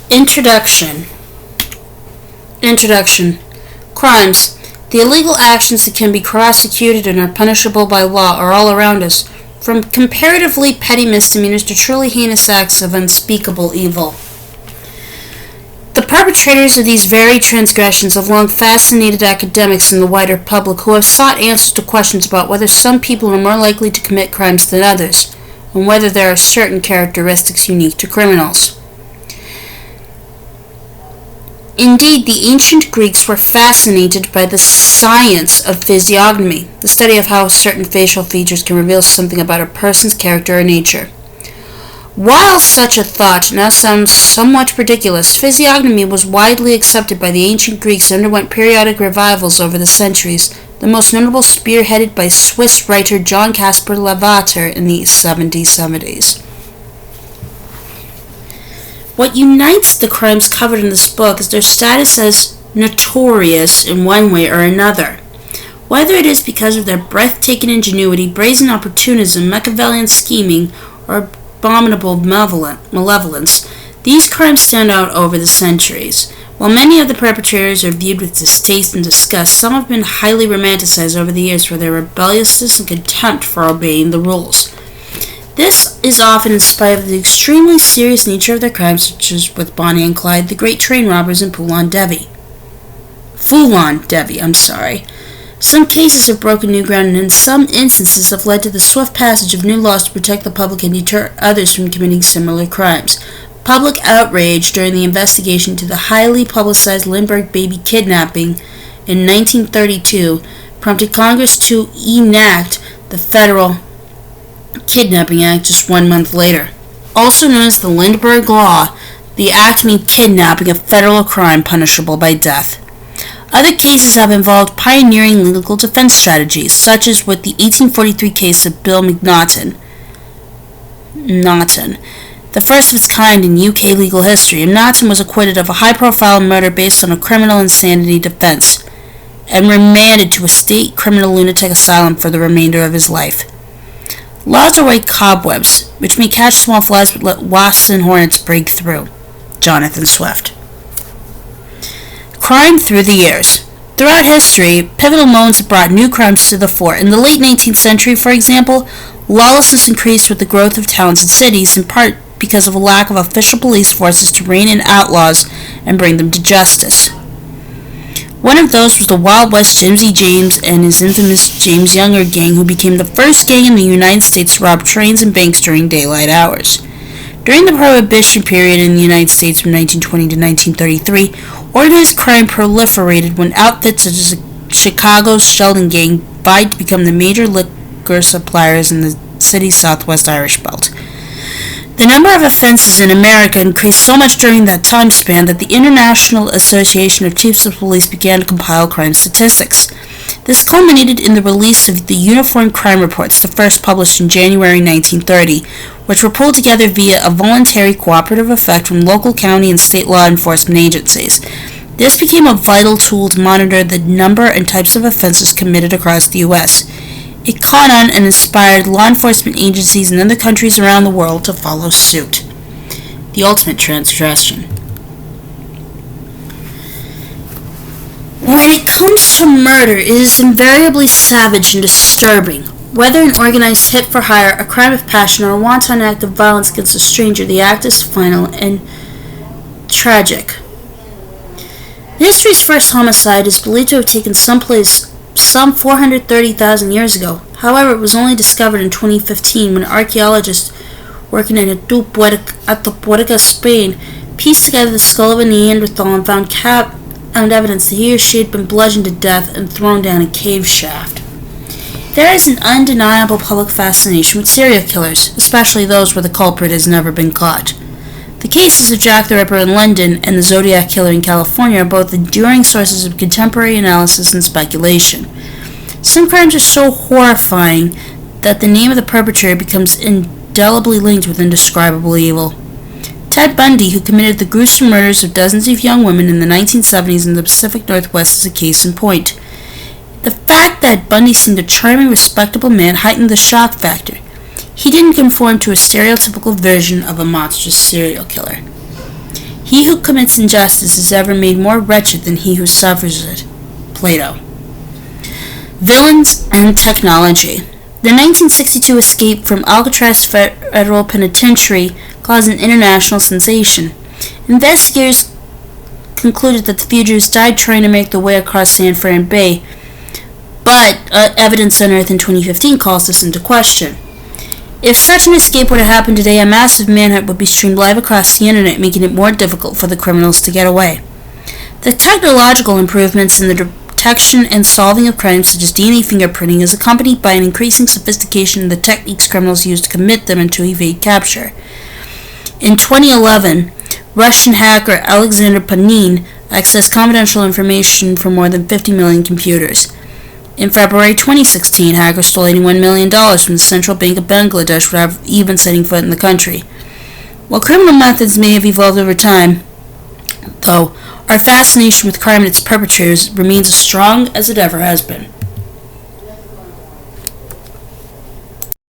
Introduction. Crimes. The illegal actions that can be prosecuted and are punishable by law are all around us, from comparatively petty misdemeanors to truly heinous acts of unspeakable evil. The perpetrators of these varied transgressions have long fascinated academics and the wider public, who have sought answers to questions about whether some people are more likely to commit crimes than others, and whether there are certain characteristics unique to criminals. Indeed, the ancient Greeks were fascinated by the science of physiognomy, the study of how certain facial features can reveal something about a person's character or nature. While such a thought now sounds somewhat ridiculous, physiognomy was widely accepted by the ancient Greeks and underwent periodic revivals over the centuries, the most notable spearheaded by Swiss writer John Caspar Lavater in the 1770s. What unites the crimes covered in this book is their status as notorious in one way or another. Whether it is because of their breathtaking ingenuity, brazen opportunism, Machiavellian scheming, or abominable malevolence, these crimes stand out over the centuries. While many of the perpetrators are viewed with distaste and disgust, some have been highly romanticized over the years for their rebelliousness and contempt for obeying the rules. This is often in spite of the extremely serious nature of their crimes, such as with Bonnie and Clyde, the great train robbers in Foulon Devi. Some cases have broken new ground and in some instances have led to the swift passage of new laws to protect the public and deter others from committing similar crimes. Public outrage during the investigation into the highly publicized Lindbergh baby kidnapping in 1932 prompted Congress to enact the Federal Kidnapping Act just 1 month later. Also known as the Lindbergh Law, the act made kidnapping a federal crime punishable by death. Other cases have involved pioneering legal defense strategies, such as with the 1843 case of Bill McNaughton, the first of its kind in UK legal history. Naughton was acquitted of a high-profile murder based on a criminal insanity defense and remanded to a state criminal lunatic asylum for the remainder of his life. Laws are white cobwebs, which may catch small flies but let wasps and hornets break through. Jonathan Swift. Crime through the years. Throughout history, pivotal moments have brought new crimes to the fore. In the late 19th century, for example, lawlessness increased with the growth of towns and cities, in part because of a lack of official police forces to rein in outlaws and bring them to justice. One of those was the Wild West Jimsy James and his infamous James Younger gang, who became the first gang in the United States to rob trains and banks during daylight hours. During the Prohibition period in the United States from 1920 to 1933, organized crime proliferated when outfits such as Chicago's Sheldon Gang vied to become the major liquor suppliers in the city's southwest Irish Belt. The number of offenses in America increased so much during that time span that the International Association of Chiefs of Police began to compile crime statistics. This culminated in the release of the Uniform Crime Reports, the first published in January 1930, which were pulled together via a voluntary cooperative effect from local, county, and state law enforcement agencies. This became a vital tool to monitor the number and types of offenses committed across the U.S. It caught on and inspired law enforcement agencies in other countries around the world to follow suit. The ultimate transgression. When it comes to murder, it is invariably savage and disturbing. Whether an organized hit for hire, a crime of passion, or a wanton act of violence against a stranger, the act is final and tragic. History's first homicide is believed to have taken place some 430,000 years ago. However, it was only discovered in 2015 when archaeologists working in Atapuerca, Spain, pieced together the skull of a Neanderthal and found evidence that he or she had been bludgeoned to death and thrown down a cave shaft. There is an undeniable public fascination with serial killers, especially those where the culprit has never been caught. The cases of Jack the Ripper in London and the Zodiac Killer in California are both enduring sources of contemporary analysis and speculation. Some crimes are so horrifying that the name of the perpetrator becomes indelibly linked with indescribable evil. Ted Bundy, who committed the gruesome murders of dozens of young women in the 1970s in the Pacific Northwest, is a case in point. The fact that Bundy seemed a charming, respectable man heightened the shock factor. He didn't conform to a stereotypical version of a monstrous serial killer. He who commits injustice is ever made more wretched than he who suffers it. Plato. Villains and technology. The 1962 escape from Alcatraz Federal Penitentiary caused an international sensation. Investigators concluded that the fugitives died trying to make their way across San Fran Bay, but evidence unearthed in 2015 calls this into question. If such an escape were to happen today, a massive manhunt would be streamed live across the internet, making it more difficult for the criminals to get away. The technological improvements in the detection and solving of crimes such as DNA fingerprinting is accompanied by an increasing sophistication in the techniques criminals use to commit them and to evade capture. In 2011, Russian hacker Alexander Panin accessed confidential information from more than 50 million computers. In February 2016, hackers stole $81 million from the Central Bank of Bangladesh without even setting foot in the country. While criminal methods may have evolved over time, though, our fascination with crime and its perpetrators remains as strong as it ever has been.